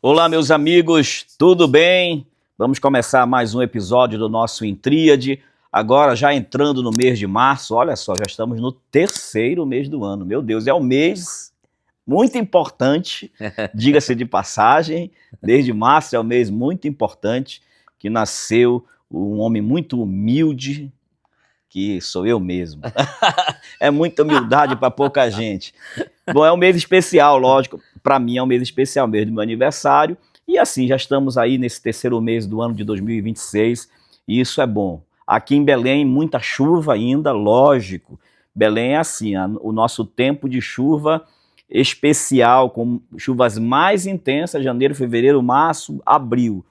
Olá, meus amigos, tudo bem? Vamos começar mais um episódio do nosso Intríade. Agora, já entrando no mês de março, olha só, já estamos no terceiro mês do ano. Meu Deus, é um mês muito importante, diga-se de passagem. Desde março é um mês muito importante que nasceu um homem muito humilde, que sou eu mesmo. É muita humildade para pouca gente. Bom, é um mês especial, lógico. Para mim é um mês especial, mês do meu aniversário. E assim, já estamos aí nesse terceiro mês do ano de 2026 e isso é bom. Aqui em Belém, muita chuva ainda, lógico. Belém é assim, o nosso tempo de chuva especial, com chuvas mais intensas, janeiro, fevereiro, março, abril.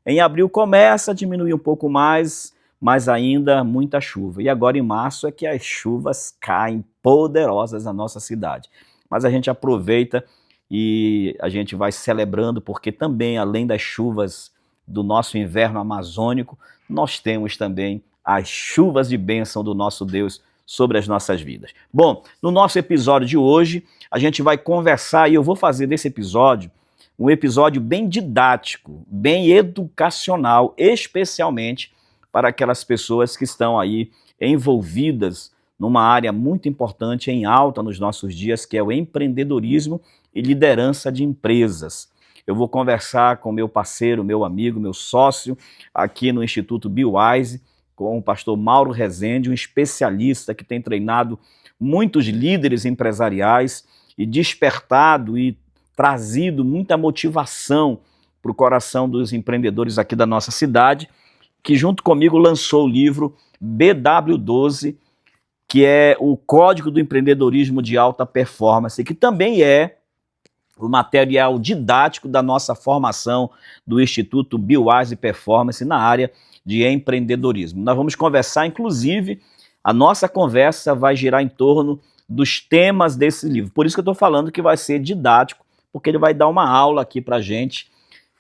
Em abril começa a diminuir um pouco mais, mas ainda muita chuva. E agora em março é que as chuvas caem poderosas na nossa cidade. Mas a gente aproveita e a gente vai celebrando, porque também, além das chuvas do nosso inverno amazônico, nós temos também as chuvas de bênção do nosso Deus sobre as nossas vidas. Bom, no nosso episódio de hoje, a gente vai conversar, e eu vou fazer desse episódio um episódio bem didático, bem educacional, especialmente para aquelas pessoas que estão aí envolvidas numa área muito importante, em alta nos nossos dias, que é o empreendedorismo e liderança de empresas. Eu vou conversar com meu parceiro, meu amigo, meu sócio aqui no Instituto BioWise, com o pastor Mauro Rezende, um especialista que tem treinado muitos líderes empresariais e despertado e trazido muita motivação para o coração dos empreendedores aqui da nossa cidade, que junto comigo lançou o livro BW12, que é o Código do Empreendedorismo de Alta Performance, que também é o material didático da nossa formação do Instituto BioWise Performance na área de empreendedorismo. Nós vamos conversar, inclusive, a nossa conversa vai girar em torno dos temas desse livro. Por isso que eu estou falando que vai ser didático, porque ele vai dar uma aula aqui para a gente.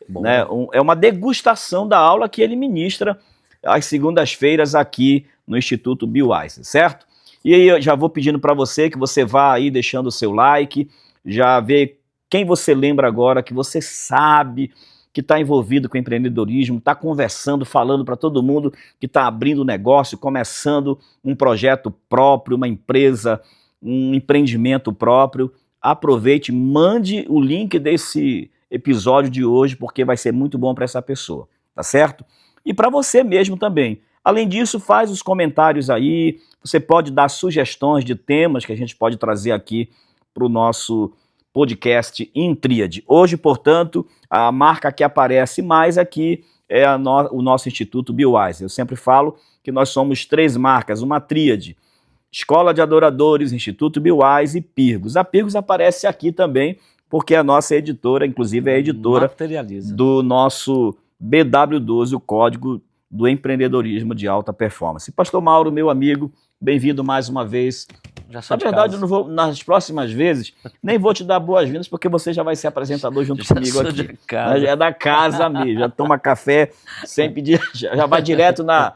Né? É uma degustação da aula que ele ministra às segundas-feiras aqui no Instituto BioWise, certo? E aí eu já vou pedindo para você que você vá aí deixando o seu like, já vê quem você lembra agora, que você sabe que está envolvido com empreendedorismo, está conversando, falando para todo mundo que está abrindo negócio, começando um projeto próprio, uma empresa, um empreendimento próprio. Aproveite, mande o link desse episódio de hoje, porque vai ser muito bom para essa pessoa, tá certo? E para você mesmo também. Além disso, faz os comentários aí, você pode dar sugestões de temas que a gente pode trazer aqui para o nosso podcast Intríade. Hoje, portanto, a marca que aparece mais aqui é o nosso Instituto BioWise. Eu sempre falo que nós somos três marcas, uma tríade: Escola de Adoradores, Instituto BioWise e Pirgos. A Pirgos aparece aqui também, porque a nossa editora, inclusive, é a editora do nosso BW12, o Código do Empreendedorismo de Alta Performance. Pastor Mauro, meu amigo, bem-vindo mais uma vez. Na verdade, eu não vou, nas próximas vezes, nem vou te dar boas-vindas, porque você já vai ser apresentador junto comigo aqui. Já é da casa mesmo, já toma café sem pedir, já vai direto na...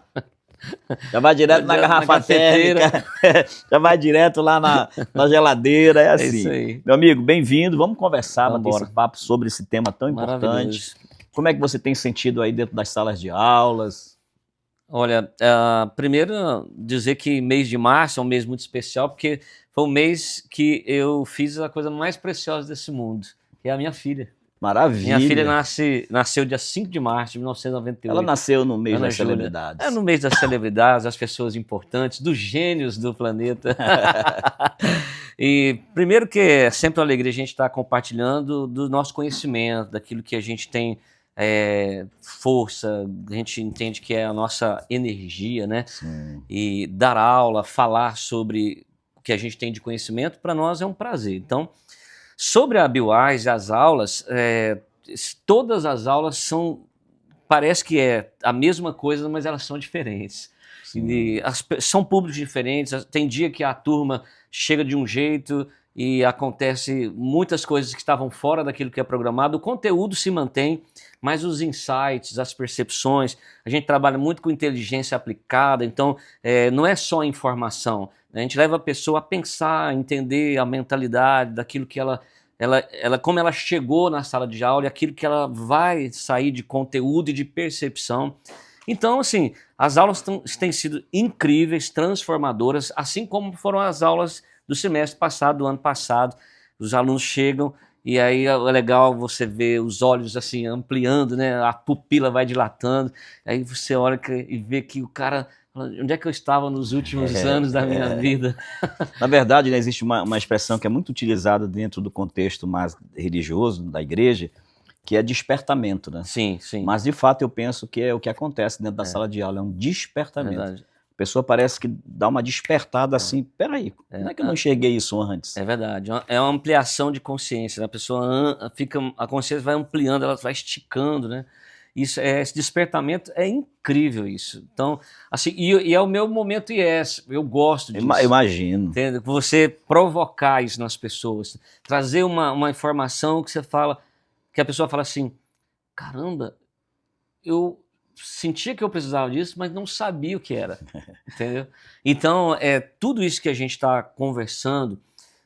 Já vai direto na garrafa térmica, já vai direto lá na geladeira, é assim. Isso aí. Meu amigo, bem-vindo, vamos conversar, bater esse papo sobre esse tema tão importante. Como é que você tem sentido aí dentro das salas de aulas? Olha, primeiro dizer que mês de março é um mês muito especial, porque foi um mês que eu fiz a coisa mais preciosa desse mundo, que é a minha filha. Maravilha. Minha filha nasceu dia 5 de março de 1998. Ela nasceu no mês das celebridades. É no mês das celebridades, das pessoas importantes, dos gênios do planeta. E primeiro que é sempre uma alegria a gente estar compartilhando do nosso conhecimento, daquilo que a gente tem força, a gente entende que é a nossa energia, né? Sim. E dar aula, falar sobre o que a gente tem de conhecimento, para nós é um prazer. Então, sobre a BioWise, as aulas, todas as aulas parece que é a mesma coisa, mas elas são diferentes. São públicos diferentes, tem dia que a turma chega de um jeito e acontece muitas coisas que estavam fora daquilo que é programado, o conteúdo se mantém, mas os insights, as percepções, a gente trabalha muito com inteligência aplicada, então não é só informação, a gente leva a pessoa a pensar, a entender a mentalidade daquilo que ela como ela chegou na sala de aula e aquilo que ela vai sair de conteúdo e de percepção. Então, assim, as aulas têm sido incríveis, transformadoras, assim como foram as aulas do semestre passado, do ano passado. Os alunos chegam e aí é legal você ver os olhos assim ampliando, né? A pupila vai dilatando. Aí você olha e vê que o cara... Onde é que eu estava nos últimos anos da minha vida? Na verdade, né, existe uma expressão que é muito utilizada dentro do contexto mais religioso da igreja, que é despertamento, né? Sim, sim. Mas, de fato, eu penso que é o que acontece dentro da sala de aula, é um despertamento. Verdade. A pessoa parece que dá uma despertada assim, peraí, como é que eu não enxerguei isso antes? É verdade, é uma ampliação de consciência, né? A pessoa a consciência vai ampliando, ela vai esticando, né? Esse despertamento é incrível isso. Então, assim, e é o meu momento IES, eu gosto disso. Imagino. Entende? Você provocar isso nas pessoas, trazer uma informação que você fala, que a pessoa fala assim, caramba, eu sentia que eu precisava disso, mas não sabia o que era, entendeu? Então, tudo isso que a gente está conversando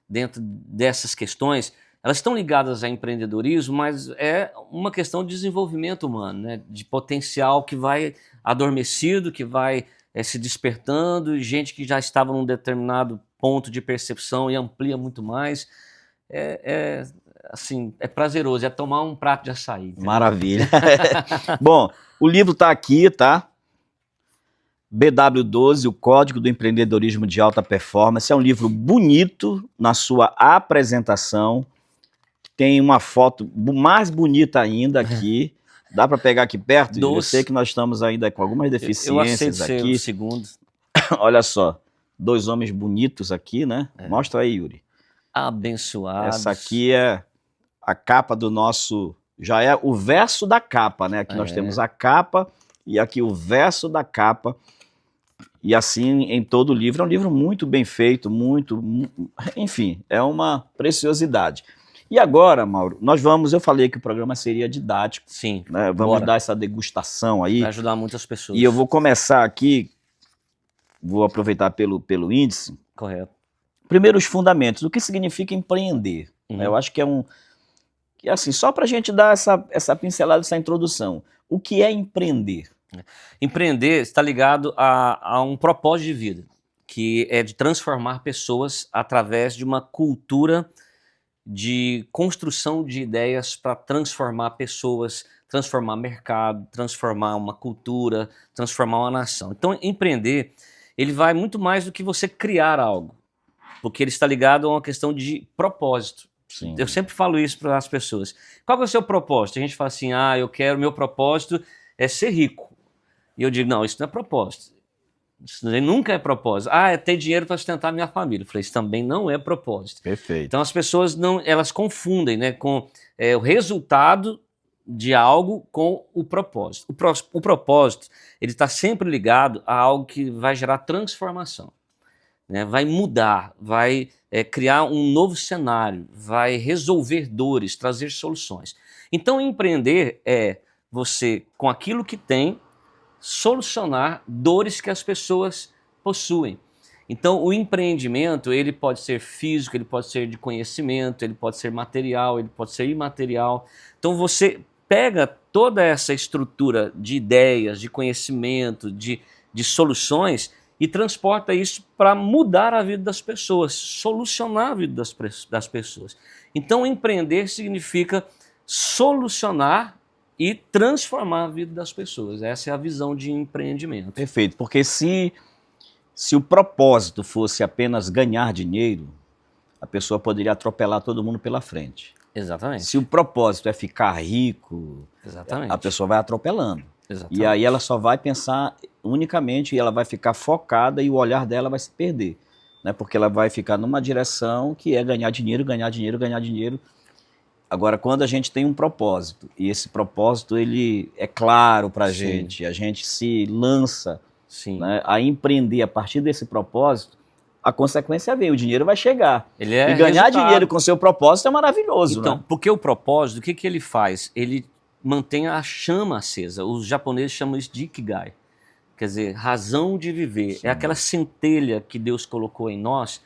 dentro dessas questões, elas estão ligadas a empreendedorismo, mas é uma questão de desenvolvimento humano, né? De potencial que vai adormecido, que vai se despertando, gente que já estava num determinado ponto de percepção e amplia muito mais. Assim, é prazeroso, é tomar um prato de açaí. Entendeu? Maravilha. Bom, o livro está aqui, tá? BW12, o Código do Empreendedorismo de Alta Performance. É um livro bonito na sua apresentação. Tem uma foto mais bonita ainda aqui. Dá para pegar aqui perto? Eu sei que nós estamos ainda com algumas deficiências aqui. Eu aceito ser o segundo. Olha só, 2 homens bonitos aqui, né? Mostra aí, Yuri. Abençoados. Essa aqui é a capa do nosso... Já é o verso da capa, né? Aqui nós temos a capa e aqui o verso da capa. E assim em todo o livro. É um livro muito bem feito, enfim, é uma preciosidade. E agora, Mauro, eu falei que o programa seria didático. Sim, né? Vamos dar essa degustação aí. Vai ajudar muitas pessoas. E eu vou começar aqui, vou aproveitar pelo índice. Correto. Primeiro, os fundamentos. O que significa empreender? Eu acho que que assim, só para a gente dar essa pincelada, essa introdução. O que é empreender? Empreender está ligado a um propósito de vida, que é de transformar pessoas através de uma cultura de construção de ideias para transformar pessoas, transformar mercado, transformar uma cultura, transformar uma nação. Então, empreender, ele vai muito mais do que você criar algo, porque ele está ligado a uma questão de propósito. Sim. Eu sempre falo isso para as pessoas. Qual é o seu propósito? A gente fala assim, meu propósito é ser rico. E eu digo, não, isso não é propósito. Isso nunca é propósito. É ter dinheiro para sustentar minha família. Eu falei, isso também não é propósito. Perfeito. Então as pessoas elas confundem, né, com o resultado de algo com o propósito. O propósito, ele está sempre ligado a algo que vai gerar transformação, né? Vai mudar, vai criar um novo cenário, vai resolver dores, trazer soluções. Então empreender é você, com aquilo que tem, solucionar dores que as pessoas possuem. Então o empreendimento, ele pode ser físico, ele pode ser de conhecimento, ele pode ser material, ele pode ser imaterial. Então você pega toda essa estrutura de ideias, de conhecimento, de soluções e transporta isso para mudar a vida das pessoas, solucionar a vida das pessoas. Então empreender significa solucionar e transformar a vida das pessoas. Essa é a visão de empreendimento. Perfeito, porque se o propósito fosse apenas ganhar dinheiro, a pessoa poderia atropelar todo mundo pela frente. Exatamente. Se o propósito é ficar rico, exatamente, a pessoa vai atropelando. Exatamente. E aí ela só vai pensar unicamente, e ela vai ficar focada e o olhar dela vai se perder, né? Porque ela vai ficar numa direção que é ganhar dinheiro, ganhar dinheiro, ganhar dinheiro. Agora, quando a gente tem um propósito, e esse propósito ele é claro para a gente se lança, né, a empreender a partir desse propósito, a consequência vem, o dinheiro vai chegar. E ganhar dinheiro com seu propósito é maravilhoso. Então, né? Porque o propósito, o que ele faz? Ele mantém a chama acesa. Os japoneses chamam isso de Ikigai. Quer dizer, razão de viver. Sim. É aquela centelha que Deus colocou em nós,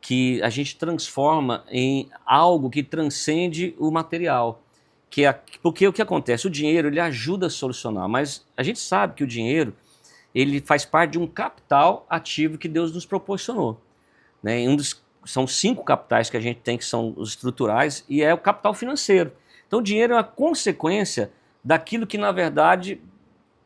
que a gente transforma em algo que transcende o material. Porque o que acontece? O dinheiro ele ajuda a solucionar, mas a gente sabe que o dinheiro ele faz parte de um capital ativo que Deus nos proporcionou. Né? São 5 capitais que a gente tem, que são os estruturais, e é o capital financeiro. Então o dinheiro é uma consequência daquilo que, na verdade,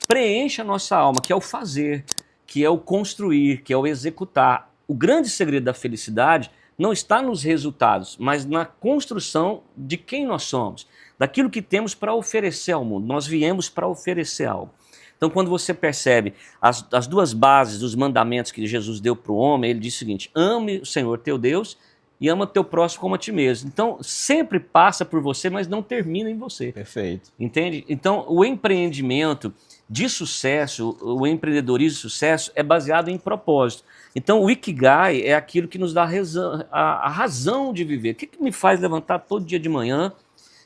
preenche a nossa alma, que é o fazer, que é o construir, que é o executar. O grande segredo da felicidade não está nos resultados, mas na construção de quem nós somos, daquilo que temos para oferecer ao mundo. Nós viemos para oferecer algo. Então, quando você percebe as 2 bases dos mandamentos que Jesus deu para o homem, ele diz o seguinte: ame o Senhor teu Deus e ama teu próximo como a ti mesmo. Então, sempre passa por você, mas não termina em você. Perfeito. Entende? Então, o empreendimento de sucesso, o empreendedorismo de sucesso é baseado em propósito. Então, o Ikigai é aquilo que nos dá a razão de viver. O que me faz levantar todo dia de manhã,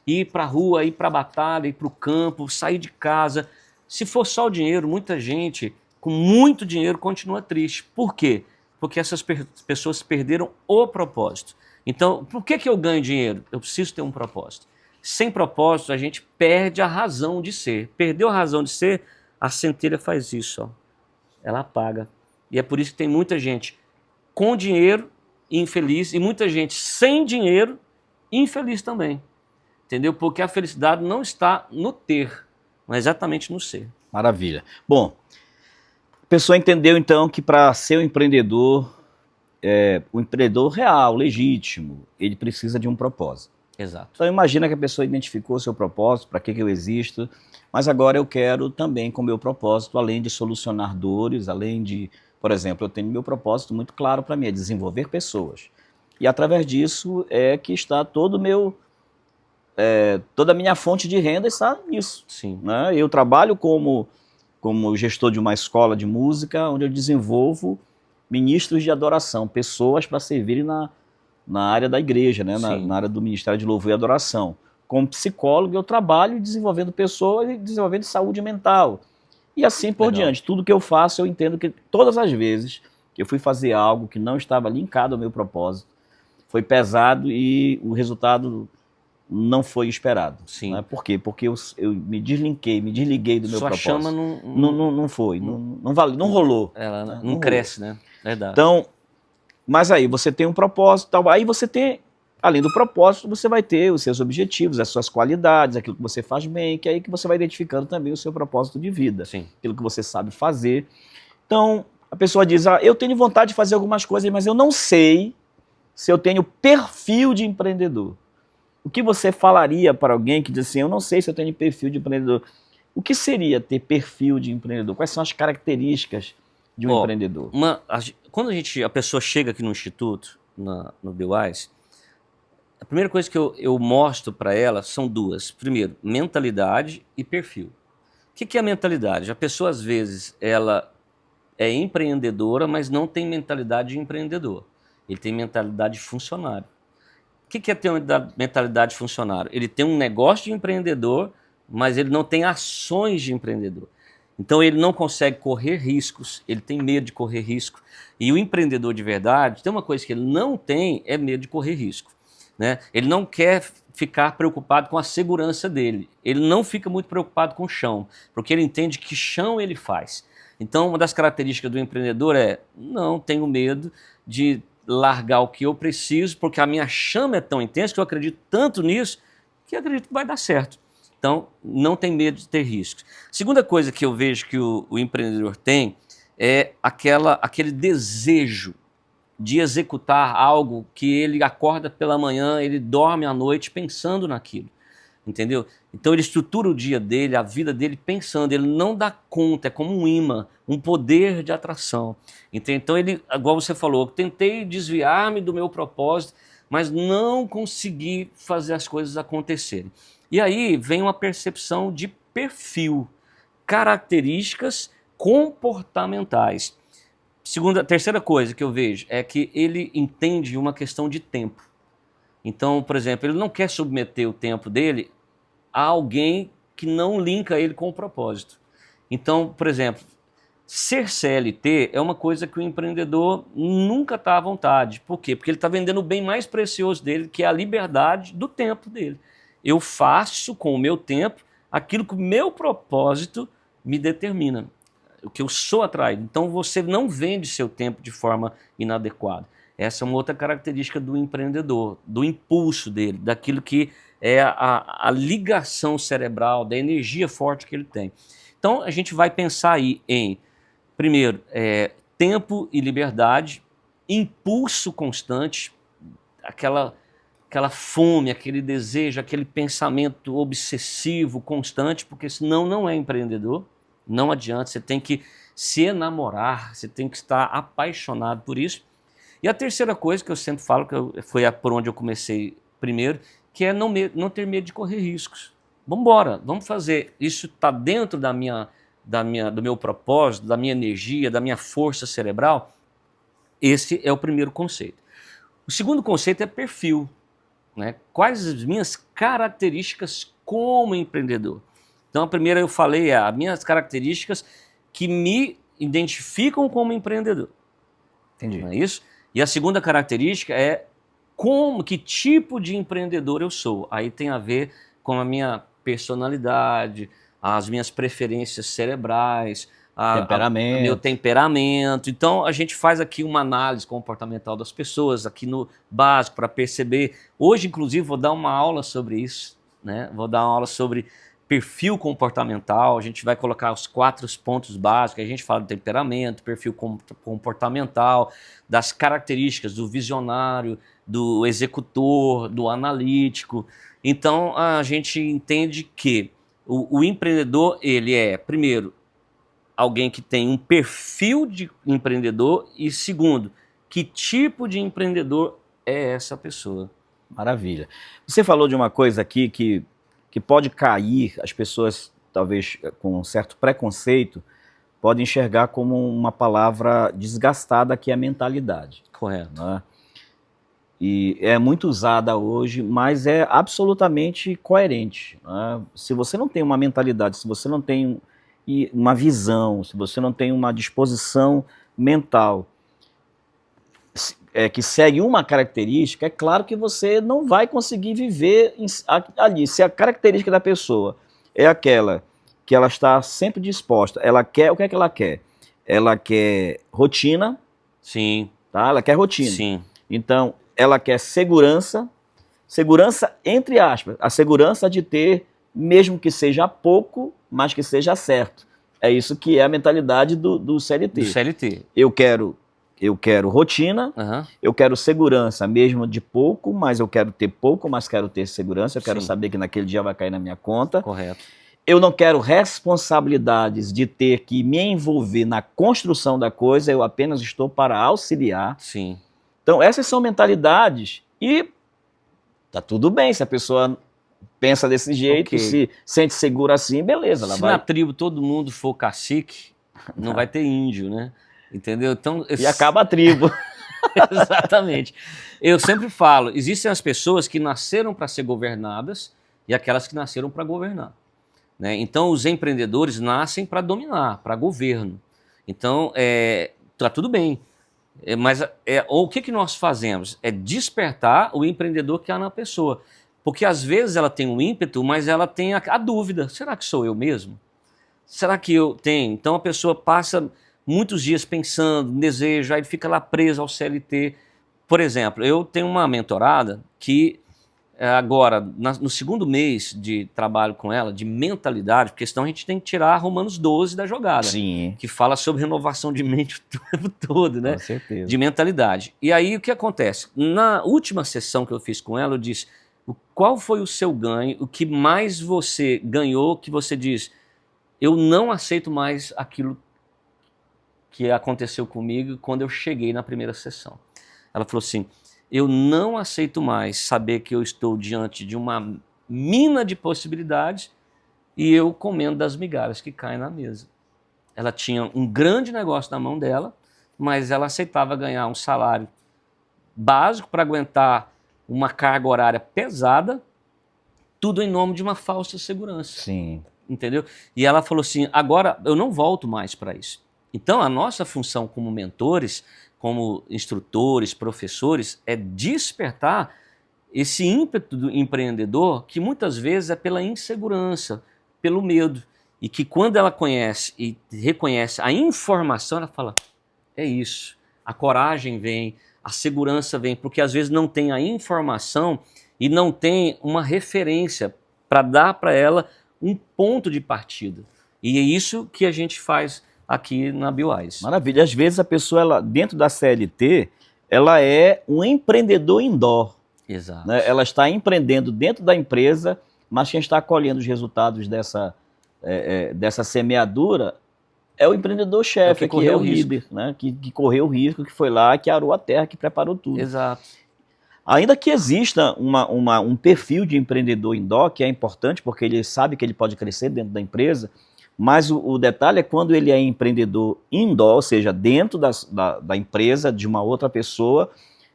ir para a rua, ir para a batalha, ir para o campo, sair de casa? Se for só o dinheiro, muita gente com muito dinheiro continua triste. Por quê? Porque essas pessoas perderam o propósito. Então, por que eu ganho dinheiro? Eu preciso ter um propósito. Sem propósito, a gente perde a razão de ser. Perdeu a razão de ser, a centelha faz isso, ó. Ela apaga. E é por isso que tem muita gente com dinheiro infeliz e muita gente sem dinheiro infeliz também. Entendeu? Porque a felicidade não está no ter, mas exatamente no ser. Maravilha. Bom, a pessoa entendeu então que para ser um empreendedor, o empreendedor real, legítimo, ele precisa de um propósito. Exato. Então imagina que a pessoa identificou o seu propósito, para que eu existo, mas agora eu quero também com o meu propósito, além de solucionar dores, além de, por exemplo, eu tenho meu propósito muito claro para mim, é desenvolver pessoas. E através disso é que está todo o meu... toda a minha fonte de renda está nisso. Sim. Né? Eu trabalho como gestor de uma escola de música, onde eu desenvolvo ministros de adoração, pessoas para servirem na área da igreja, né? na área do Ministério de Louvor e Adoração. Como psicólogo, eu trabalho desenvolvendo pessoas e desenvolvendo saúde mental. E assim por diante. Tudo que eu faço, eu entendo que todas as vezes que eu fui fazer algo que não estava linkado ao meu propósito, foi pesado e o resultado não foi esperado. Sim. Né? Por quê? Porque eu me desliguei do meu Sua propósito. chama não foi, não rolou. Ela né? não cresce, né? Verdade. Então, mas aí você tem um propósito, tal, aí você tem, além do propósito, você vai ter os seus objetivos, as suas qualidades, aquilo que você faz bem, que é aí que você vai identificando também o seu propósito de vida. Sim. Aquilo que você sabe fazer. Então, a pessoa diz, eu tenho vontade de fazer algumas coisas, mas eu não sei se eu tenho perfil de empreendedor. O que você falaria para alguém que diz assim, eu não sei se eu tenho perfil de empreendedor? O que seria ter perfil de empreendedor? Quais são as características de um empreendedor? Quando a pessoa chega aqui no Instituto, no BWise, a primeira coisa que eu mostro para ela são 2. Primeiro, mentalidade e perfil. O que é a mentalidade? A pessoa, às vezes, ela é empreendedora, mas não tem mentalidade de empreendedor. Ele tem mentalidade de funcionário. O que é ter uma mentalidade de funcionário? Ele tem um negócio de empreendedor, mas ele não tem ações de empreendedor. Então ele não consegue correr riscos, ele tem medo de correr risco. E o empreendedor de verdade, tem uma coisa que ele não tem, é medo de correr risco. Né? Ele não quer ficar preocupado com a segurança dele. Ele não fica muito preocupado com o chão, porque ele entende que chão ele faz. Então uma das características do empreendedor é, não tenho medo de largar o que eu preciso, porque a minha chama é tão intensa que eu acredito tanto nisso, que acredito que vai dar certo. Então, não tem medo de ter riscos. Segunda coisa que eu vejo que o empreendedor tem é aquele desejo de executar algo que ele acorda pela manhã, ele dorme à noite pensando naquilo. Entendeu? Então ele estrutura o dia dele, a vida dele pensando, ele não dá conta, é como um imã, um poder de atração. Então ele, igual você falou, tentei desviar-me do meu propósito, mas não consegui fazer as coisas acontecerem. E aí vem uma percepção de perfil, características comportamentais. Terceira coisa que eu vejo é que ele entende uma questão de tempo. Então, por exemplo, ele não quer submeter o tempo dele a alguém que não linka ele com o propósito. Então, por exemplo, ser CLT é uma coisa que o empreendedor nunca está à vontade. Por quê? Porque ele está vendendo o bem mais precioso dele, que é a liberdade do tempo dele. Eu faço com o meu tempo aquilo que o meu propósito me determina, o que eu sou atraído. Então você não vende seu tempo de forma inadequada. Essa é uma outra característica do empreendedor, do impulso dele, daquilo que é a ligação cerebral, da energia forte que ele tem. Então a gente vai pensar aí em, primeiro, tempo e liberdade, impulso constante, aquela fome, aquele desejo, aquele pensamento obsessivo constante, porque senão não é empreendedor, não adianta, você tem que se enamorar, você tem que estar apaixonado por isso. E a terceira coisa que eu sempre falo, foi por onde eu comecei primeiro, que é não ter medo de correr riscos. Vamos embora, vamos fazer. Isso está dentro do meu propósito, da minha energia, da minha força cerebral. Esse é o primeiro conceito. O segundo conceito é perfil. Né? Quais as minhas características como empreendedor? Então, a primeira eu falei as minhas características que me identificam como empreendedor. Entendi. Não é isso? E a segunda característica é que tipo de empreendedor eu sou. Aí tem a ver com a minha personalidade, as minhas preferências cerebrais, meu temperamento. Então a gente faz aqui uma análise comportamental das pessoas, aqui no básico, para perceber. Hoje, inclusive, vou dar uma aula sobre isso, né? Vou dar uma aula sobre perfil comportamental. A gente vai colocar os 4 pontos básicos. A gente fala do temperamento, perfil comportamental, das características do visionário, do executor, do analítico. Então a gente entende que o empreendedor, ele é, primeiro, alguém que tem um perfil de empreendedor e, segundo, que tipo de empreendedor é essa pessoa. Maravilha. Você falou de uma coisa aqui que pode cair, as pessoas, talvez com um certo preconceito, podem enxergar como uma palavra desgastada, que é a mentalidade. Correto. Né? E é muito usada hoje, mas é absolutamente coerente. Né? Se você não tem uma mentalidade, se você não tem uma visão, se você não tem uma disposição mental que segue uma característica, é claro que você não vai conseguir viver ali. Se a característica da pessoa é aquela que ela está sempre disposta, ela quer, o que é que ela quer? Ela quer rotina. Sim. Tá? Ela quer rotina. Sim. Então, ela quer segurança entre aspas, a segurança de ter, mesmo que seja pouco, mas que seja certo. É isso que é a mentalidade do CLT. Do CLT. Eu quero rotina, eu quero segurança, mesmo de pouco, mas eu quero ter pouco, mas quero ter segurança, eu quero saber que naquele dia vai cair na minha conta. Correto. Eu não quero responsabilidades de ter que me envolver na construção da coisa, eu apenas estou para auxiliar. Sim. Então essas são mentalidades e tá tudo bem se a pessoa pensa desse jeito, se sente segura assim, beleza. Ela vai... na tribo todo mundo for cacique, não vai ter índio, né? Entendeu? Então, e acaba a tribo. Exatamente. Eu sempre falo, existem as pessoas que nasceram para ser governadas e aquelas que nasceram para governar. Né? Então, os empreendedores nascem para dominar, para governo. Então, tá tudo bem. Mas o que nós fazemos? É despertar o empreendedor que há na pessoa. Porque às vezes ela tem um ímpeto, mas ela tem a dúvida. Será que sou eu mesmo? Será que eu tenho? Então a pessoa passa muitos dias pensando, desejo, aí fica lá presa ao CLT. Por exemplo, eu tenho uma mentorada que agora, no segundo mês de trabalho com ela, de mentalidade, porque senão a gente tem que tirar Romanos 12 da jogada. Sim. Que fala sobre renovação de mente o tempo todo, né? Com certeza. De mentalidade. E aí o que acontece? Na última sessão que eu fiz com ela, eu disse, qual foi o seu ganho, o que mais você ganhou, que você diz, eu não aceito mais aquilo que aconteceu comigo quando eu cheguei na primeira sessão. Ela falou assim, eu não aceito mais saber que eu estou diante de uma mina de possibilidades e eu comendo das migalhas que caem na mesa. Ela tinha um grande negócio na mão dela, mas ela aceitava ganhar um salário básico para aguentar uma carga horária pesada, tudo em nome de uma falsa segurança. Sim. Entendeu? E ela falou assim, agora eu não volto mais para isso. Então, a nossa função como mentores, como instrutores, professores, é despertar esse ímpeto do empreendedor, que muitas vezes é pela insegurança, pelo medo. E que quando ela conhece e reconhece a informação, ela fala, é isso. A coragem vem, a segurança vem, porque às vezes não tem a informação e não tem uma referência para dar para ela um ponto de partida. E é isso que a gente faz aqui na BioWise. Maravilha. Às vezes a pessoa, ela, dentro da CLT, ela é um empreendedor indoor. Exato. Né? Ela está empreendendo dentro da empresa, mas quem está colhendo os resultados dessa semeadura é o empreendedor-chefe, que é o líder, né? que correu o risco, que foi lá, que arou a terra, que preparou tudo. Exato. Ainda que exista um perfil de empreendedor indoor, que é importante, porque ele sabe que ele pode crescer dentro da empresa, mas o detalhe é quando ele é empreendedor indoor, ou seja, dentro da empresa de uma outra pessoa,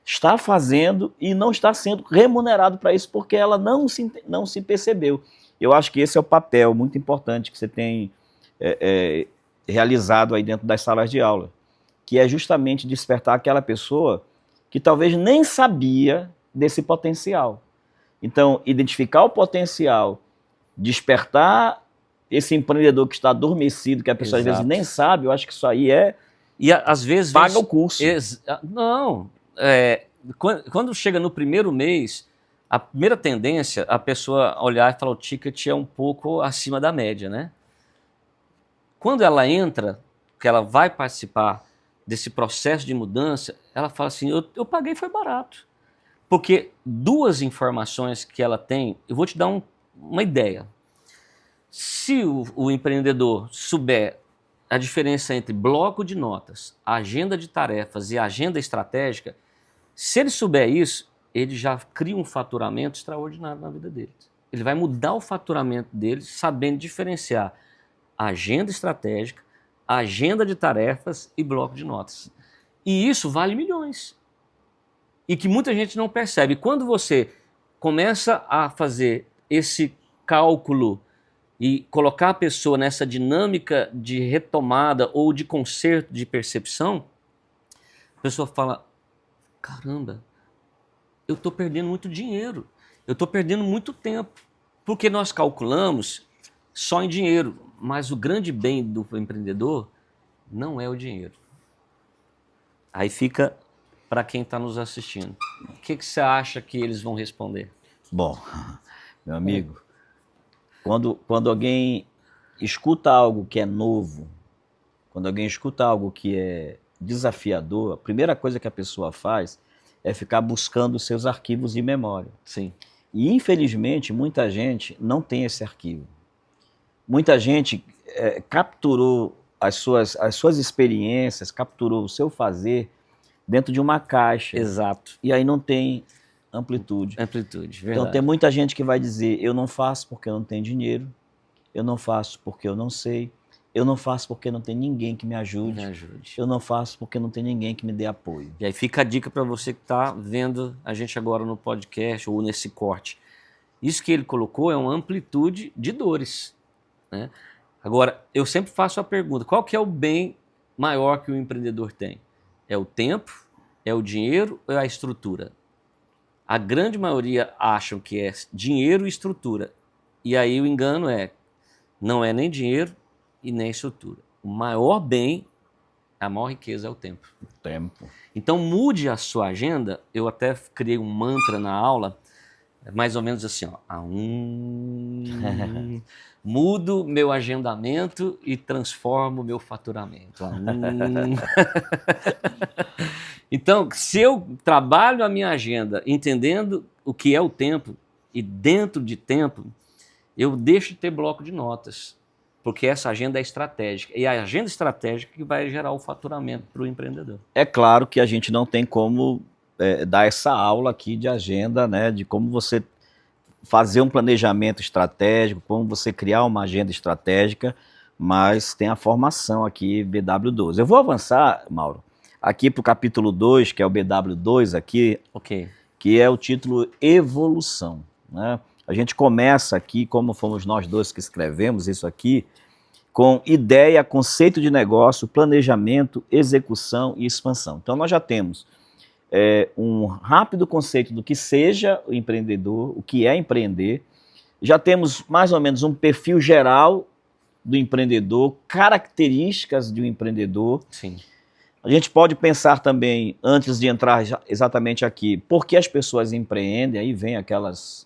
está fazendo e não está sendo remunerado para isso, porque ela não se percebeu. Eu acho que esse é o papel muito importante que você tem realizado aí dentro das salas de aula, que é justamente despertar aquela pessoa que talvez nem sabia desse potencial. Então, identificar o potencial, despertar esse empreendedor que está adormecido, que a pessoa Exato. às vezes nem sabe, eu acho que isso aí e às vezes paga o curso. Não, quando chega no primeiro mês, a primeira tendência, a pessoa olhar e falar, o ticket é um pouco acima da média, né? Quando ela entra, que ela vai participar desse processo de mudança, ela fala assim, eu paguei, foi barato. Porque duas informações que ela tem, eu vou te dar uma ideia. Se o empreendedor souber a diferença entre bloco de notas, agenda de tarefas e agenda estratégica, se ele souber isso, ele já cria um faturamento extraordinário na vida dele. Ele vai mudar o faturamento dele sabendo diferenciar agenda estratégica, agenda de tarefas e bloco de notas. E isso vale milhões. E que muita gente não percebe. Quando você começa a fazer esse cálculo e colocar a pessoa nessa dinâmica de retomada ou de conserto de percepção, a pessoa fala, caramba, eu estou perdendo muito dinheiro, eu estou perdendo muito tempo, porque nós calculamos só em dinheiro, mas o grande bem do empreendedor não é o dinheiro. Aí fica para quem está nos assistindo. O que você acha que eles vão responder? Bom, meu amigo, quando alguém escuta algo que é novo, quando alguém escuta algo que é desafiador, a primeira coisa que a pessoa faz é ficar buscando os seus arquivos de memória. Sim. E, infelizmente, muita gente não tem esse arquivo. Muita gente capturou as suas experiências, capturou o seu fazer dentro de uma caixa. Exato. E aí não tem amplitude. Amplitude, verdade. Então tem muita gente que vai dizer, eu não faço porque eu não tenho dinheiro, eu não faço porque eu não sei, eu não faço porque não tem ninguém que me ajude, eu não faço porque não tem ninguém que me dê apoio. E aí fica a dica para você que está vendo a gente agora no podcast ou nesse corte. Isso que ele colocou é uma amplitude de dores, né? Agora, eu sempre faço a pergunta, qual que é o bem maior que o empreendedor tem? É o tempo, é o dinheiro ou é a estrutura? A grande maioria acham que é dinheiro e estrutura. E aí o engano não é nem dinheiro e nem estrutura. O maior bem, a maior riqueza é o tempo. O tempo. Então mude a sua agenda. Eu até criei um mantra na aula, mais ou menos assim, ó. Mudo meu agendamento e transformo meu faturamento. Então, se eu trabalho a minha agenda entendendo o que é o tempo e dentro de tempo, eu deixo de ter bloco de notas, porque essa agenda é estratégica. E a agenda estratégica que vai gerar o faturamento para o empreendedor. É claro que a gente não tem como dar essa aula aqui de agenda, né, de como você fazer um planejamento estratégico, como você criar uma agenda estratégica, mas tem a formação aqui BW12. Eu vou avançar, Mauro, aqui para o capítulo 2, que é o BW2 aqui, que é o título Evolução, né? A gente começa aqui, como fomos nós dois que escrevemos isso aqui, com ideia, conceito de negócio, planejamento, execução e expansão. Então nós já temos um rápido conceito do que seja o empreendedor, o que é empreender. Já temos mais ou menos um perfil geral do empreendedor, características de um empreendedor. Sim. A gente pode pensar também, antes de entrar exatamente aqui, por que as pessoas empreendem, aí vem aquelas...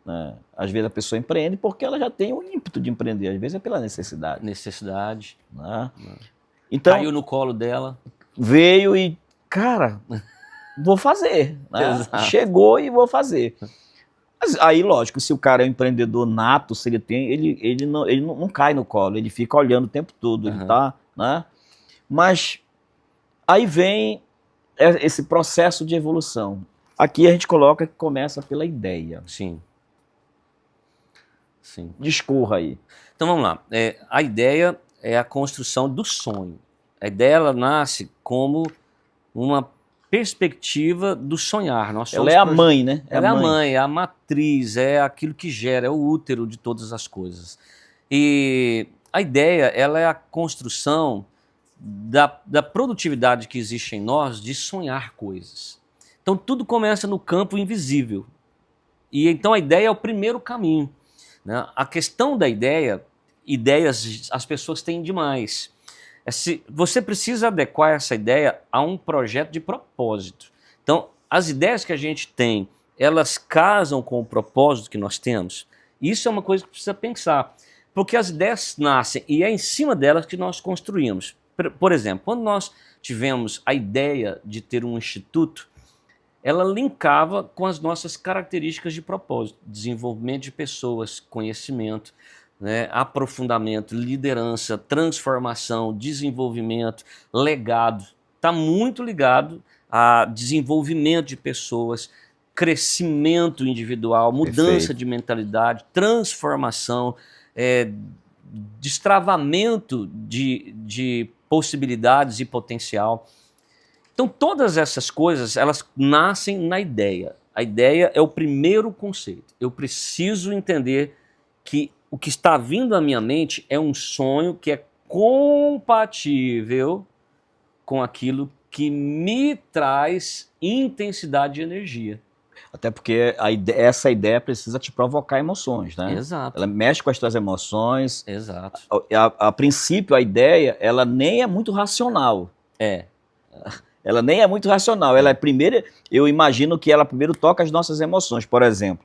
né, às vezes a pessoa empreende porque ela já tem um ímpeto de empreender, às vezes é pela necessidade. Necessidade. Né? Então, Caiu no colo dela. veio e, cara, vou fazer. Né? Chegou e vou fazer. Mas aí, lógico, se o cara é um empreendedor nato, se ele tem, ele não cai no colo, ele fica olhando o tempo todo, ele tá, né? Mas aí vem esse processo de evolução. Aqui a gente coloca que começa pela ideia. Sim. Sim. Discorra aí. Então vamos lá. A ideia é a construção do sonho. A ideia ela nasce como uma perspectiva do sonhar. Ela é a mãe, né? Ela é a mãe, é a matriz, é aquilo que gera, é o útero de todas as coisas. E a ideia ela é a construção da produtividade que existe em nós de sonhar coisas. Então tudo começa no campo invisível. E então a ideia é o primeiro caminho. Né? A questão da ideia, ideias as pessoas têm demais. Você precisa adequar essa ideia a um projeto de propósito. Então, as ideias que a gente tem, elas casam com o propósito que nós temos? Isso é uma coisa que precisa pensar. Porque as ideias nascem e é em cima delas que nós construímos. Por exemplo, quando nós tivemos a ideia de ter um instituto, ela linkava com as nossas características de propósito, desenvolvimento de pessoas, conhecimento, né, aprofundamento, liderança, transformação, desenvolvimento, legado. Está muito ligado a desenvolvimento de pessoas, crescimento individual, mudança Perfeito. de mentalidade, transformação, destravamento de possibilidades e potencial. Então todas essas coisas, elas nascem na ideia. A ideia é o primeiro conceito. Eu preciso entender que o que está vindo à minha mente é um sonho que é compatível com aquilo que me traz intensidade de energia. Até porque essa ideia precisa te provocar emoções, né? Exato. Ela mexe com as tuas emoções. Exato. A princípio, a ideia, ela nem é muito racional. Ela nem é muito racional. Ela é primeiro, eu imagino que ela primeiro toca as nossas emoções. Por exemplo,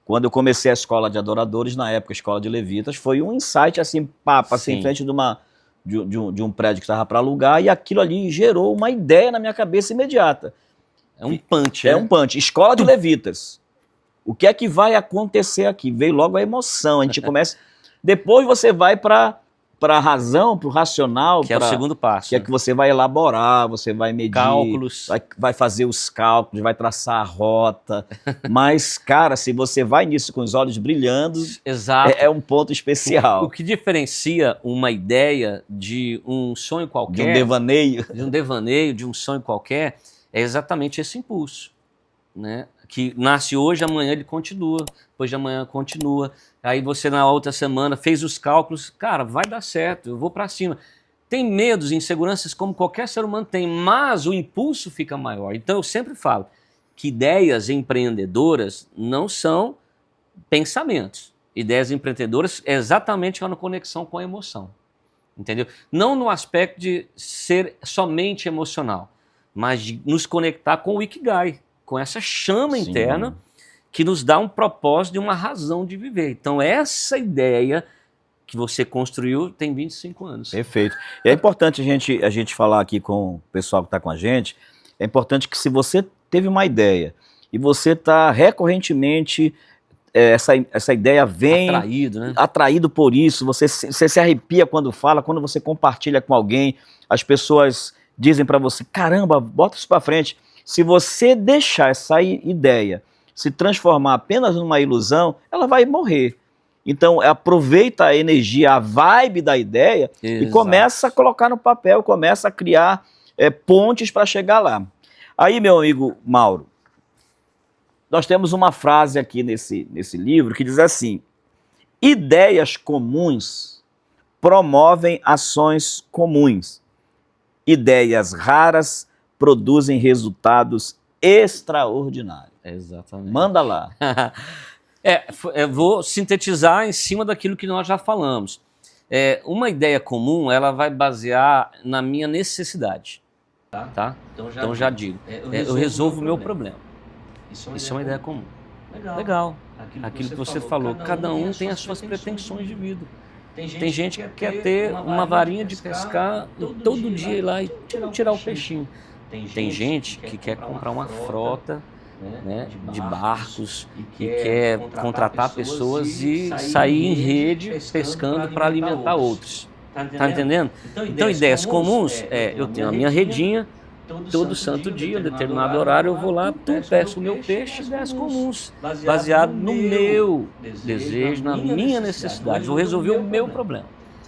quando eu comecei a escola de adoradores, na época, a escola de levitas, foi um insight assim, papo, assim, em frente de um prédio que estava para alugar, e aquilo ali gerou uma ideia na minha cabeça imediata. É um punch, É um punch. Escola de levitas. O que é que vai acontecer aqui? Veio logo a emoção. A gente começa. Depois você vai para a razão, para o racional. Que é o segundo passo. Que é que você vai elaborar, você vai medir. Cálculos. Vai fazer os cálculos, vai traçar a rota. Mas, cara, se você vai nisso com os olhos brilhando, exato, é um ponto especial. O que diferencia uma ideia de um sonho qualquer. De um devaneio. De um devaneio, de um sonho qualquer, é exatamente esse impulso, né? Que nasce hoje, amanhã ele continua, depois de amanhã continua. Aí você na outra semana fez os cálculos, cara, vai dar certo, eu vou para cima. Tem medos, inseguranças como qualquer ser humano tem, mas o impulso fica maior. Então eu sempre falo que ideias empreendedoras não são pensamentos. Ideias empreendedoras é exatamente uma conexão com a emoção, entendeu? Não no aspecto de ser somente emocional, mas de nos conectar com o Ikigai, com essa chama interna que nos dá um propósito e uma razão de viver. Então essa ideia que você construiu tem 25 anos. Perfeito. E é importante a gente falar aqui com o pessoal que está com a gente, é importante que se você teve uma ideia e você está recorrentemente, essa ideia vem... Atraído, né? Atraído por isso, você se arrepia quando fala, quando você compartilha com alguém, as pessoas dizem para você, caramba, bota isso para frente. Se você deixar essa ideia se transformar apenas numa ilusão, ela vai morrer. Então aproveita a energia, a vibe da ideia. Exato. E começa a colocar no papel, começa a criar pontes para chegar lá. Aí, meu amigo Mauro, nós temos uma frase aqui nesse livro que diz assim: ideias comuns promovem ações comuns. Ideias raras produzem resultados extraordinários. Exatamente. Manda lá. Eu vou sintetizar em cima daquilo que nós já falamos. Uma ideia comum, ela vai basear na minha necessidade. Tá? Então já digo. Eu resolvo o meu problema. Isso é uma ideia comum. Legal. Aquilo que você falou. Cada um tem as suas pretensões de vida. Tem gente que quer ter uma varinha de pescar e todo dia ir lá e tirar o peixinho. Tem gente que quer comprar uma frota, né, de barcos e quer contratar pessoas e sair em rede pescando para alimentar outros. Tá entendendo? Então, ideias comuns eu tenho a minha redinha, todo santo dia, em determinado horário, eu vou lá, peço o meu peixe, ideias comuns, baseado no meu desejo, na minha necessidade. Vou resolver o meu problema.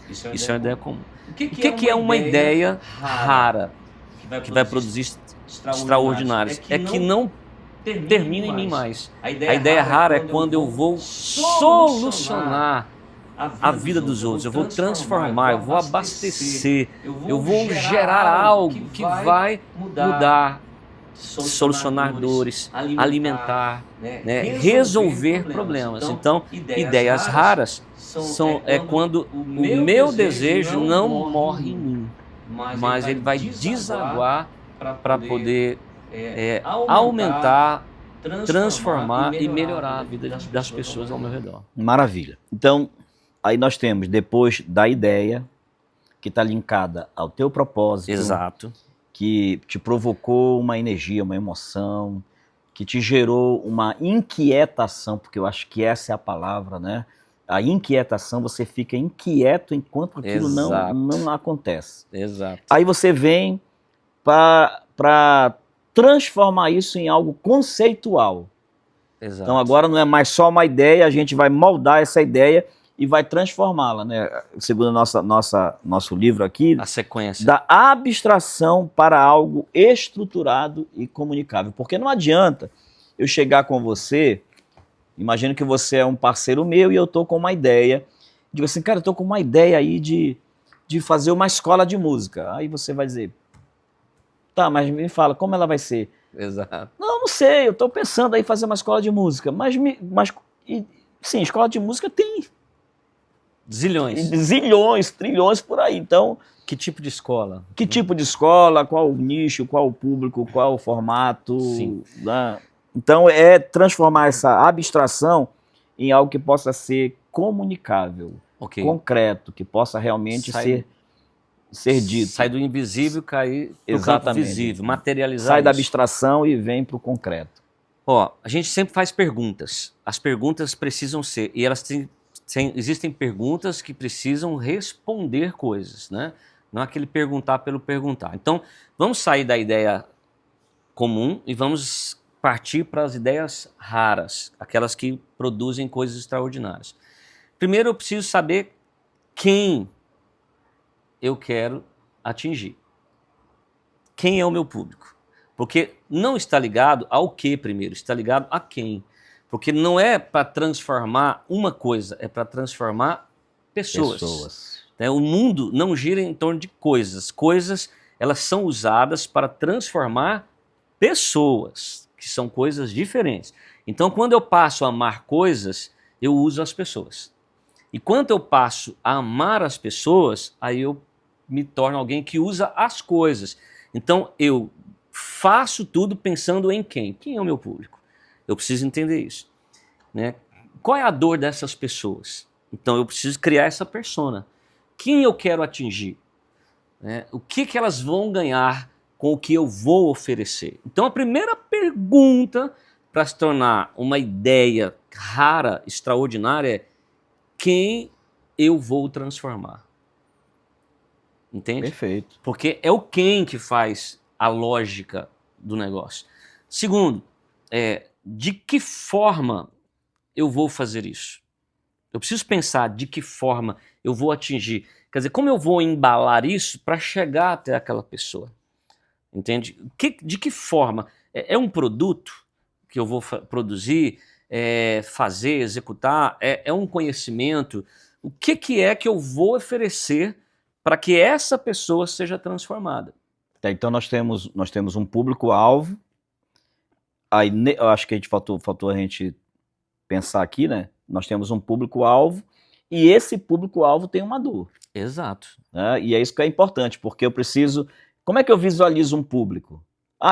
Isso é uma ideia comum. O que é uma ideia rara que vai produzir extraordinários? É que não termina em mim mais. A ideia rara é quando eu vou solucionar a vida dos outros, eu vou transformar, eu vou abastecer, eu vou gerar algo que vai mudar, solucionar dores, alimentar, né, resolver problemas. Então, ideias raras é quando o meu desejo não morre em mim, mas ele vai desaguar para poder aumentar, transformar e melhorar a vida das pessoas ao meu redor. Maravilha. Então, aí nós temos, depois da ideia, que está linkada ao teu propósito. Exato. Que te provocou uma energia, uma emoção, que te gerou uma inquietação, porque eu acho que essa é a palavra, né? A inquietação, você fica inquieto enquanto aquilo não acontece. Exato. Aí você vem para transformar isso em algo conceitual. Exato. Então agora não é mais só uma ideia, a gente vai moldar essa ideia e vai transformá-la, né? Segundo nosso livro aqui, a sequência da abstração para algo estruturado e comunicável. Porque não adianta eu chegar com você, imagino que você é um parceiro meu e eu estou com uma ideia, digo assim, cara, eu estou com uma ideia aí de fazer uma escola de música. Aí você vai dizer, tá, mas me fala, como ela vai ser? Exato. Não sei, eu estou pensando aí em fazer uma escola de música, sim, escola de música tem zilhões, trilhões por aí. Então, que tipo de escola? Que tipo de escola, qual o nicho, qual o público, qual o formato? Sim. Né? Então, é transformar essa abstração em algo que possa ser comunicável, concreto, que possa realmente ser dito. Sai do invisível, cair para o campo visível, materializar Sai isso. da abstração e vem para o concreto. A gente sempre faz perguntas. As perguntas precisam ser, e elas existem perguntas que precisam responder coisas, né? Não é aquele perguntar pelo perguntar. Então, vamos sair da ideia comum e vamos partir para as ideias raras, aquelas que produzem coisas extraordinárias. Primeiro, eu preciso saber quem eu quero atingir. Quem é o meu público? Porque não está ligado ao que primeiro, está ligado a quem. Porque não é para transformar uma coisa, é para transformar pessoas. O mundo não gira em torno de coisas. Coisas, elas são usadas para transformar pessoas, que são coisas diferentes. Então, quando eu passo a amar coisas, eu uso as pessoas. E quando eu passo a amar as pessoas, aí eu me torno alguém que usa as coisas. Então, eu faço tudo pensando em quem? Quem é o meu público? Eu preciso entender isso, né? Qual é a dor dessas pessoas? Então eu preciso criar essa persona. Quem eu quero atingir? Né? O que elas vão ganhar com o que eu vou oferecer? Então a primeira pergunta para se tornar uma ideia rara, extraordinária, é quem eu vou transformar? Entende? Perfeito. Porque é o quem que faz a lógica do negócio. Segundo, de que forma eu vou fazer isso? Eu preciso pensar de que forma eu vou atingir. Quer dizer, como eu vou embalar isso para chegar até aquela pessoa? Entende? De que forma? É um produto que eu vou produzir, fazer, executar? É um conhecimento? o que é que eu vou oferecer para que essa pessoa seja transformada. Tá, então nós temos um público-alvo, aí eu acho que faltou a gente pensar aqui, né? Nós temos um público-alvo e esse público-alvo tem uma dor. Exato. Né? E é isso que é importante, porque eu preciso... Como é que eu visualizo um público?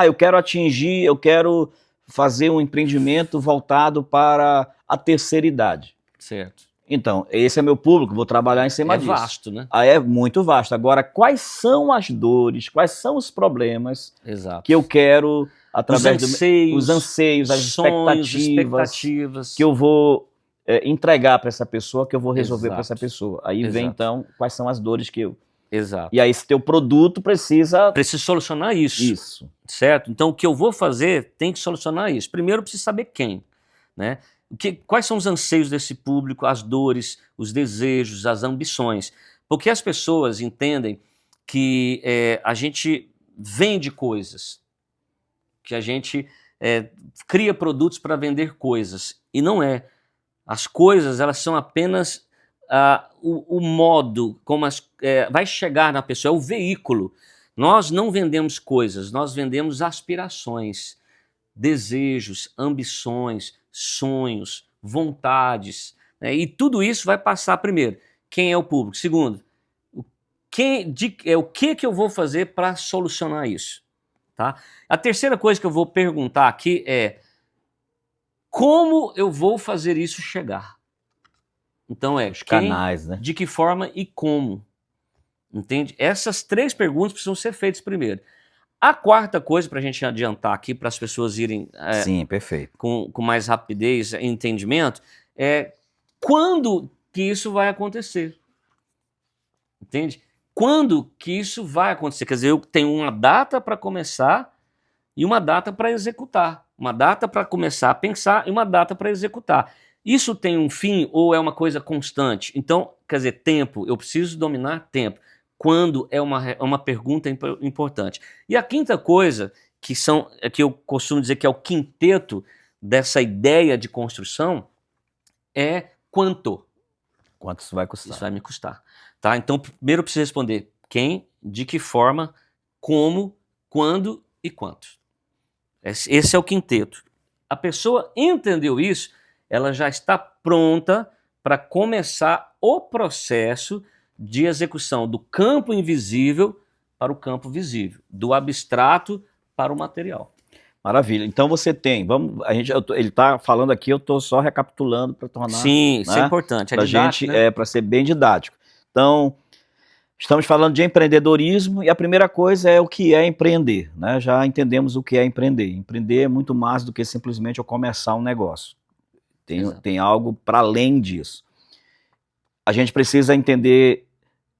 Eu quero fazer um empreendimento voltado para a terceira idade. Certo. Então, esse é meu público, vou trabalhar em cima disso. É vasto, né? É muito vasto. Agora, quais são as dores, quais são os problemas Exato. que eu quero, através os anseios, as sonhos, expectativas que eu vou entregar para essa pessoa, que eu vou resolver para essa pessoa. Aí vem, então, quais são as dores que eu... Exato. E aí esse teu produto precisa solucionar isso. Isso. Certo? Então, o que eu vou fazer tem que solucionar isso. Primeiro, eu preciso saber quem, né? Quais são os anseios desse público, as dores, os desejos, as ambições. Porque as pessoas entendem que a gente vende coisas, que a gente cria produtos para vender coisas. E não é. As coisas, elas são apenas o modo como vai chegar na pessoa, é o veículo. Nós não vendemos coisas, nós vendemos aspirações, desejos, ambições, sonhos, vontades, né? E tudo isso vai passar, primeiro, quem é o público? Segundo, o que eu vou fazer para solucionar isso? Tá? A terceira coisa que eu vou perguntar aqui é como eu vou fazer isso chegar? Então os canais, né? De que forma e como? Entende? Essas três perguntas precisam ser feitas primeiro. A quarta coisa, para a gente adiantar aqui, para as pessoas irem Sim, perfeito. Com mais rapidez e entendimento, é quando que isso vai acontecer. Entende? Quando que isso vai acontecer? Quer dizer, eu tenho uma data para começar e uma data para executar. Uma data para começar a pensar e uma data para executar. Isso tem um fim ou é uma coisa constante? Então, quer dizer, tempo, eu preciso dominar tempo. Quando é uma pergunta importante. E a quinta coisa, que eu costumo dizer que é o quinteto dessa ideia de construção, é quanto. Quanto isso vai custar? Isso vai me custar. Tá? Então, primeiro eu preciso responder quem, de que forma, como, quando e quanto. Esse é o quinteto. A pessoa entendeu isso, ela já está pronta para começar o processo de execução do campo invisível para o campo visível, do abstrato para o material. Maravilha. Então você tem, ele está falando aqui, eu estou só recapitulando para tornar... Sim, isso é importante. Para gente, para ser bem didático. Então, estamos falando de empreendedorismo e a primeira coisa é o que é empreender, né? Já entendemos o que é empreender. Empreender é muito mais do que simplesmente eu começar um negócio. Tem algo para além disso. A gente precisa entender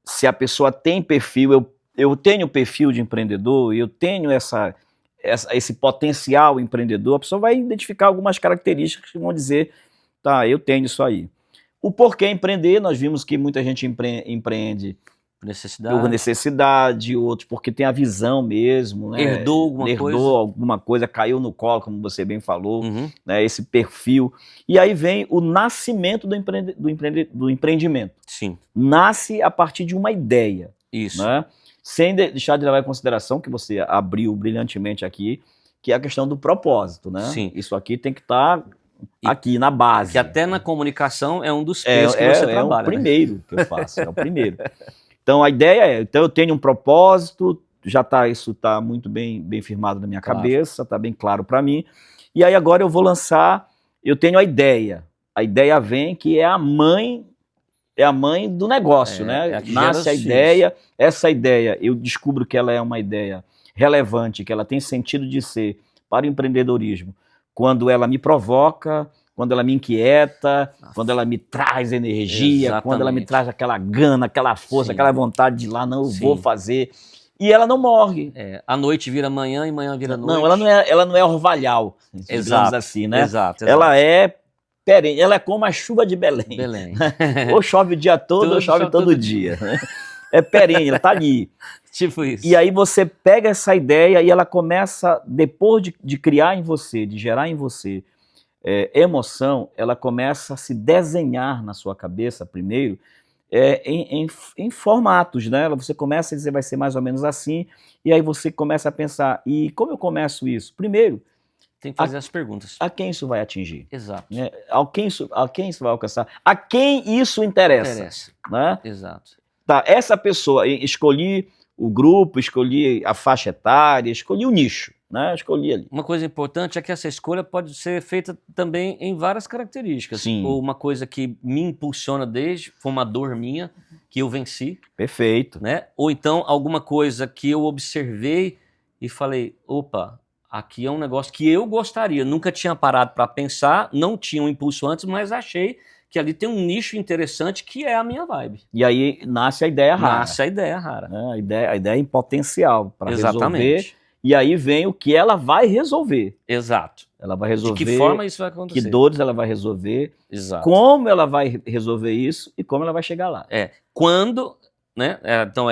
se a pessoa tem perfil, eu tenho perfil de empreendedor, eu tenho esse potencial empreendedor, a pessoa vai identificar algumas características que vão dizer, tá, eu tenho isso aí. O porquê empreender, nós vimos que muita gente empreende por necessidade, outros porque tem a visão mesmo, né? Herdou alguma coisa, caiu no colo, como você bem falou, né? Esse perfil. E aí vem o nascimento do empreendimento. Sim. Nasce a partir de uma ideia. Isso. Né? Sem deixar de levar em consideração, que você abriu brilhantemente aqui, que é a questão do propósito, né? Sim. Isso aqui tem que estar aqui na base. Que até na comunicação é um dos textos que você trabalha. É o primeiro que eu faço, é o primeiro. Então a ideia então eu tenho um propósito, isso está muito bem firmado na minha cabeça, está bem claro para mim. E aí agora eu vou lançar, eu tenho a ideia vem que é a mãe do negócio, né? Nasce a ideia, essa ideia, eu descubro que ela é uma ideia relevante, que ela tem sentido de ser para o empreendedorismo, quando ela me provoca, quando ela me inquieta, quando ela me traz energia, Exatamente. Quando ela me traz aquela gana, aquela força, aquela vontade de ir lá, não, eu vou fazer. E ela não morre. A noite vira manhã e manhã vira noite. Não, ela não é orvalhal, digamos assim, né? Exato. Ela é perene, ela é como a chuva de Belém. Ou chove o dia todo, ou chove todo dia. Né? É perene, ela tá ali. Tipo isso. E aí você pega essa ideia e ela começa, depois de criar em você, de gerar em você emoção, ela começa a se desenhar na sua cabeça primeiro, em formatos, né? Você começa a dizer vai ser mais ou menos assim, e aí você começa a pensar, e como eu começo isso? Primeiro, Tem que fazer as perguntas. a quem isso vai atingir? Exato. Né? A quem isso vai alcançar? A quem isso interessa? Né? Exato. Tá, essa pessoa, escolhi o grupo, escolhi a faixa etária, escolhi o nicho, né? Escolhi ali. Uma coisa importante é que essa escolha pode ser feita também em várias características. Sim. Ou uma coisa que me impulsiona foi uma dor minha que eu venci. Perfeito. Né? Ou então alguma coisa que eu observei e falei, opa, aqui é um negócio que eu gostaria. Nunca tinha parado para pensar, não tinha um impulso antes, mas achei que ali tem um nicho interessante que é a minha vibe. E aí nasce a ideia rara. Nasce a ideia rara. Né? A ideia em potencial para resolver. Exatamente. E aí vem o que ela vai resolver. Exato. Ela vai resolver. De que forma isso vai acontecer? Que dores ela vai resolver. Exato. Como ela vai resolver isso e como ela vai chegar lá. Quando, né? Então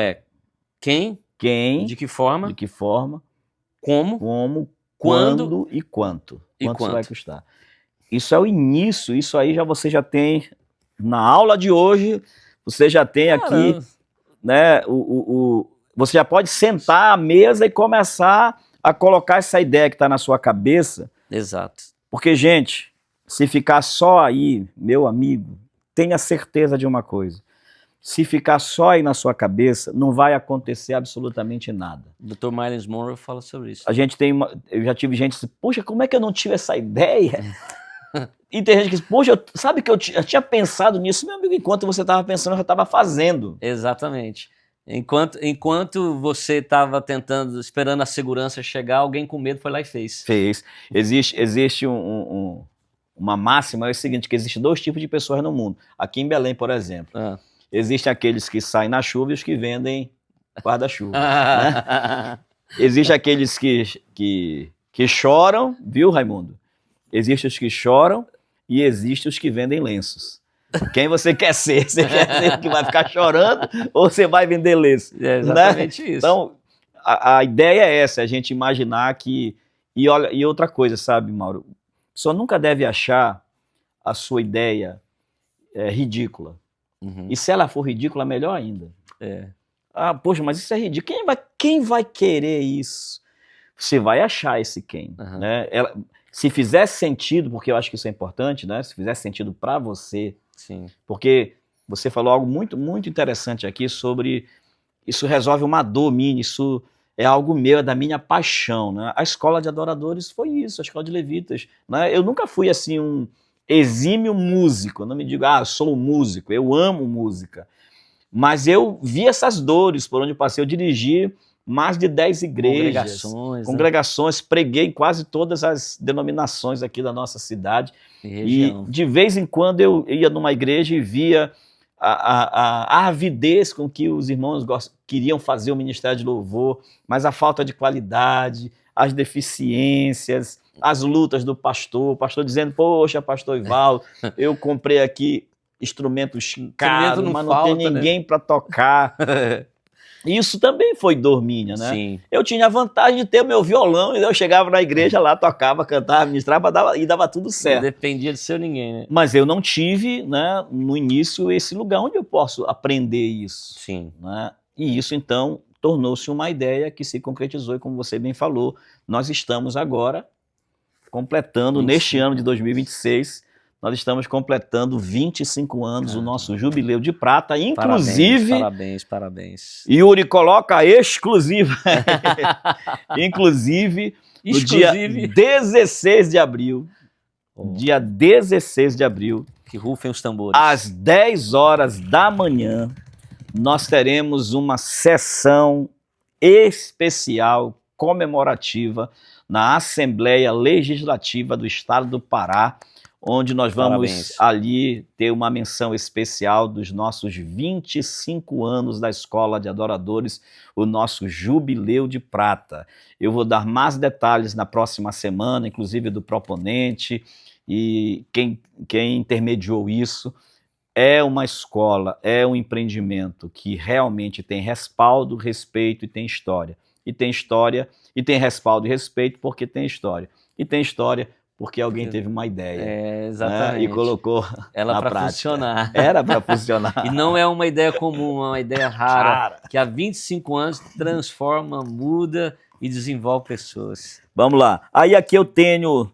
quem, de que forma, como, quando e quanto. Quanto isso vai custar. Isso é o início, isso aí você já tem, na aula de hoje, você já tem aqui, né, você já pode sentar à mesa e começar a colocar essa ideia que está na sua cabeça. Exato. Porque, gente, se ficar só aí, meu amigo, tenha certeza de uma coisa. Se ficar só aí na sua cabeça, não vai acontecer absolutamente nada. O Dr. Miles Monroe fala sobre isso. Eu já tive gente que disse, poxa, como é que eu não tive essa ideia? E tem gente que diz, poxa, sabe que eu tinha pensado nisso, meu amigo, enquanto você estava pensando, eu já estava fazendo. Exatamente. Enquanto você estava esperando a segurança chegar, alguém com medo foi lá e fez. Fez. Existe uma máxima, é o seguinte, que existem 2 tipos de pessoas no mundo. Aqui em Belém, por exemplo, existem aqueles que saem na chuva e os que vendem guarda-chuva. Né? Existem aqueles que choram, viu, Raimundo? Existem os que choram e existem os que vendem lenços. Quem você quer ser? Você quer ser o que vai ficar chorando ou você vai vender lenço? É exatamente isso. Então, a ideia é essa, a gente imaginar que... E outra coisa, sabe, Mauro? Só nunca deve achar a sua ideia ridícula. Uhum. E se ela for ridícula, melhor ainda. Poxa, mas isso é ridículo. Quem vai querer isso? Você vai achar esse quem. Uhum. Né? Se fizesse sentido, porque eu acho que isso é importante, né? Se fizesse sentido para você, sim. Porque você falou algo muito, muito interessante aqui sobre isso resolve uma dor minha, isso é algo meu, é da minha paixão. Né? A escola de adoradores foi isso, a escola de levitas. Né? Eu nunca fui assim um exímio músico, não me digo, eu sou um músico, eu amo música. Mas eu vi essas dores por onde eu passei, eu dirigi mais de 10 igrejas, congregações, preguei em quase todas as denominações aqui da nossa cidade. E de vez em quando eu ia numa igreja e via a avidez com que os irmãos queriam fazer o ministério de louvor, mas a falta de qualidade, as deficiências, as lutas do pastor, o pastor dizendo, poxa, pastor Ivaldo, eu comprei aqui instrumentos caros, mas não tem ninguém, né, para tocar. Isso também foi dor minha, né? Sim. Eu tinha a vantagem de ter o meu violão, e eu chegava na igreja lá, tocava, cantava, ministrava, e dava tudo certo. Não dependia de ser ninguém, né? Mas eu não tive, né, no início, esse lugar onde eu posso aprender isso. Sim. Né? E isso, então, tornou-se uma ideia que se concretizou, e como você bem falou, nós estamos agora completando, neste ano de 2026, nós estamos completando 25 anos, o nosso jubileu de prata, inclusive... Parabéns. Yuri coloca exclusiva. Inclusive, no dia 16 de abril, dia 16 de abril, que rufem os tambores, às 10 horas da manhã, nós teremos uma sessão especial, comemorativa, na Assembleia Legislativa do Estado do Pará, onde nós vamos ali ter uma menção especial dos nossos 25 anos da Escola de Adoradores, o nosso Jubileu de Prata. Eu vou dar mais detalhes na próxima semana, inclusive do proponente, e quem intermediou isso. É uma escola, é um empreendimento que realmente tem respaldo, respeito e tem história. E tem história, e tem respaldo e respeito porque tem história. E tem história porque alguém teve uma ideia, né, exatamente. e colocou ela na para prática. funcionar. Era para funcionar. E não é uma ideia comum, é uma ideia rara, que há 25 anos transforma, muda e desenvolve pessoas. Vamos lá. Aí aqui eu tenho,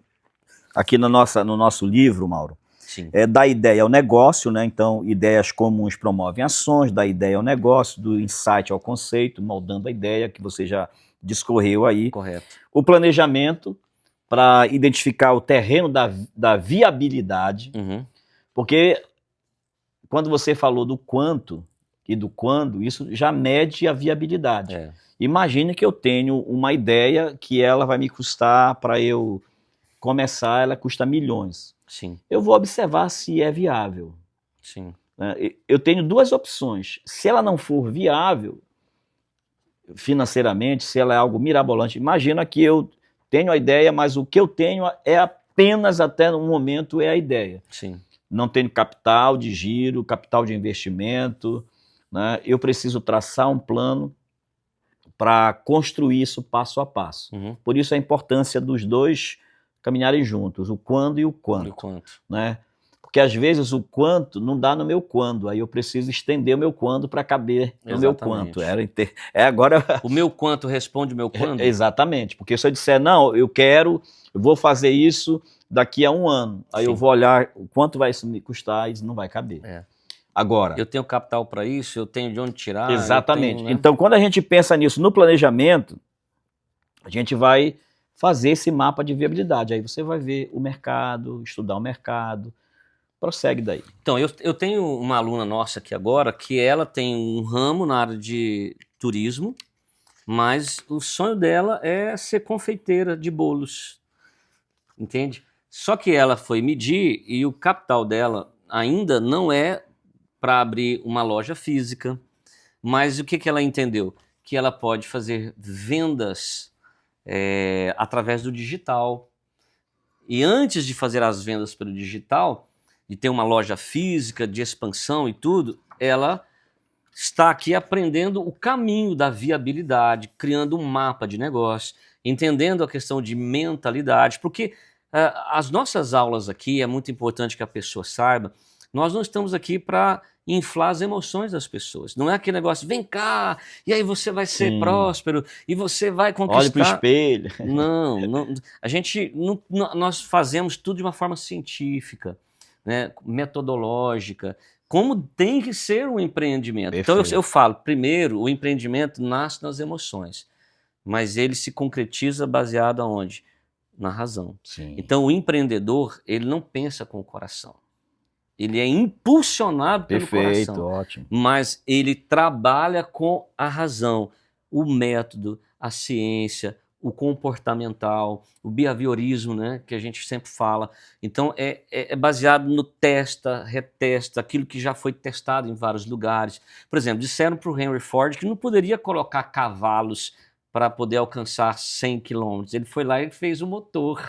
aqui no nosso livro, Mauro, Sim. Da ideia ao negócio, né? Então, ideias comuns promovem ações, da ideia ao negócio, do insight ao conceito, moldando a ideia, que você já discorreu aí. Correto. O planejamento, para identificar o terreno da viabilidade, porque quando você falou do quanto e do quando, isso já mede a viabilidade. Imagine que eu tenho uma ideia que ela vai me custar, para eu começar, ela custa milhões. Sim. Eu vou observar se é viável. Sim. Eu tenho duas opções. Se ela não for viável financeiramente, se ela é algo mirabolante, imagina que eu tenho a ideia, mas o que eu tenho é apenas, até no momento, é a ideia. Sim. Não tenho capital de giro, capital de investimento, né? Eu preciso traçar um plano para construir isso passo a passo. Por isso a importância dos dois caminharem juntos, o quando e o quanto. Né? Porque às vezes o quanto não dá no meu quando, aí eu preciso estender o meu quando para caber no meu quanto. Agora... O meu quanto responde o meu quando? Exatamente, porque se eu disser, não, eu vou fazer isso daqui a 1 ano, aí eu vou olhar o quanto vai isso me custar e isso não vai caber. Agora... Eu tenho capital para isso, eu tenho de onde tirar. Exatamente. Então, quando a gente pensa nisso no planejamento, a gente vai fazer esse mapa de viabilidade. Aí você vai ver o mercado, estudar o mercado, prossegue daí. Então, eu tenho uma aluna nossa aqui agora, que ela tem um ramo na área de turismo, mas o sonho dela é ser confeiteira de bolos, entende? Só que ela foi medir e o capital dela ainda não é para abrir uma loja física, mas o que ela entendeu? Que ela pode fazer vendas através do digital. E antes de fazer as vendas pelo digital, de ter uma loja física, de expansão e tudo, ela está aqui aprendendo o caminho da viabilidade, criando um mapa de negócio, entendendo a questão de mentalidade, porque as nossas aulas aqui, é muito importante que a pessoa saiba, nós não estamos aqui para inflar as emoções das pessoas. Não é aquele negócio, vem cá, e aí você vai ser próspero, e você vai conquistar... Olha para o espelho. Não, nós fazemos tudo de uma forma científica, né, metodológica, como tem que ser um empreendimento. Perfeito. Então eu falo, primeiro, o empreendimento nasce nas emoções, mas ele se concretiza baseado aonde? Na razão. Sim. Então o empreendedor, ele não pensa com o coração. Ele é impulsionado pelo coração, ótimo. Mas ele trabalha com a razão, o método, a ciência, o comportamental, o behaviorismo, né, que a gente sempre fala. Então é baseado no testa, retesta, aquilo que já foi testado em vários lugares. Por exemplo, disseram para o Henry Ford que não poderia colocar cavalos para poder alcançar 100 quilômetros. Ele foi lá e fez o motor.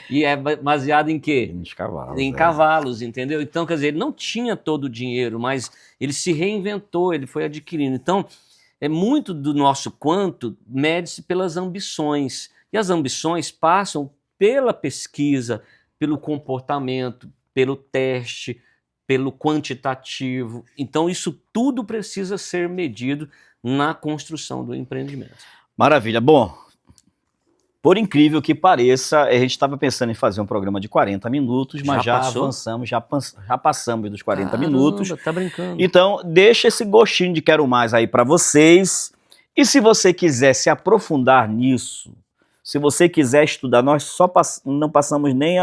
E é baseado em quê? Nos cavalos. Em cavalos, entendeu? Então, quer dizer, ele não tinha todo o dinheiro, mas ele se reinventou, ele foi adquirindo. Então, muito do nosso quanto mede-se pelas ambições. E as ambições passam pela pesquisa, pelo comportamento, pelo teste, pelo quantitativo. Então, isso tudo precisa ser medido na construção do empreendimento. Maravilha. Bom, por incrível que pareça, a gente estava pensando em fazer um programa de 40 minutos, mas já avançamos, já passamos dos 40 minutos. Tá brincando. Então, deixa esse gostinho de quero mais aí para vocês. E se você quiser se aprofundar nisso, se você quiser estudar, nós só não passamos nem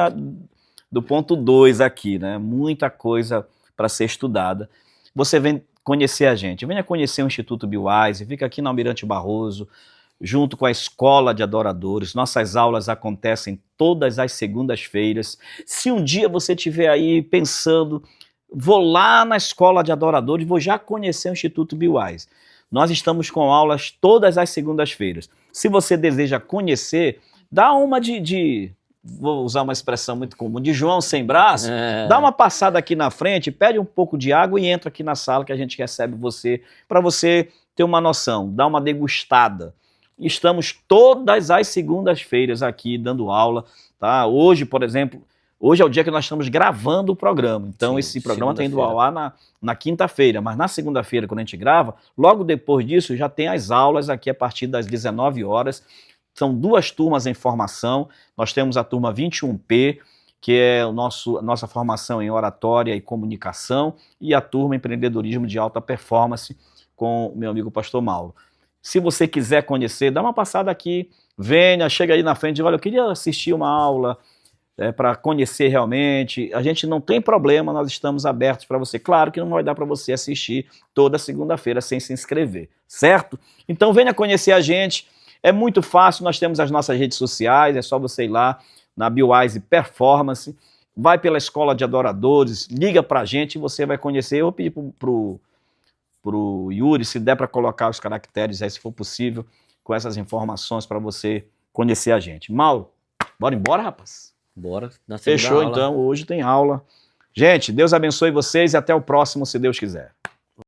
do ponto 2 aqui, né? Muita coisa para ser estudada. Você vem conhecer a gente, venha conhecer o Instituto Biwise, fica aqui no Almirante Barroso, junto com a Escola de Adoradores. Nossas aulas acontecem todas as segundas-feiras. Se um dia você estiver aí pensando, vou lá na Escola de Adoradores, vou já conhecer o Instituto Biwise. Nós estamos com aulas todas as segundas-feiras. Se você deseja conhecer, dá uma vou usar uma expressão muito comum, de João sem braço, dá uma passada aqui na frente, pede um pouco de água e entra aqui na sala que a gente recebe você, para você ter uma noção, dá uma degustada Estamos todas as segundas-feiras aqui dando aula, tá? Hoje, por exemplo, hoje é o dia que nós estamos gravando o programa. Então, Sim, esse programa está indo segunda-feira. ao ar na quinta-feira, mas na segunda-feira, quando a gente grava, logo depois disso já tem as aulas aqui a partir das 19 horas. São 2 turmas em formação. Nós temos a turma 21P, que é a nossa formação em oratória e comunicação, e a turma Empreendedorismo de Alta Performance com o meu amigo Pastor Mauro. Se você quiser conhecer, dá uma passada aqui, venha, chega aí na frente e diz, olha, eu queria assistir uma aula para conhecer realmente. A gente não tem problema, nós estamos abertos para você. Claro que não vai dar para você assistir toda segunda-feira sem se inscrever, certo? Então venha conhecer a gente, é muito fácil, nós temos as nossas redes sociais, é só você ir lá na BioWise Performance, vai pela Escola de Adoradores, liga para a gente e você vai conhecer. Eu vou pedir pro Yuri, se der para colocar os caracteres aí, se for possível, com essas informações para você conhecer a gente. Mauro, bora embora, rapaz? Bora na segunda Fechou, aula. então, hoje tem aula. Gente, Deus abençoe vocês e até o próximo, se Deus quiser.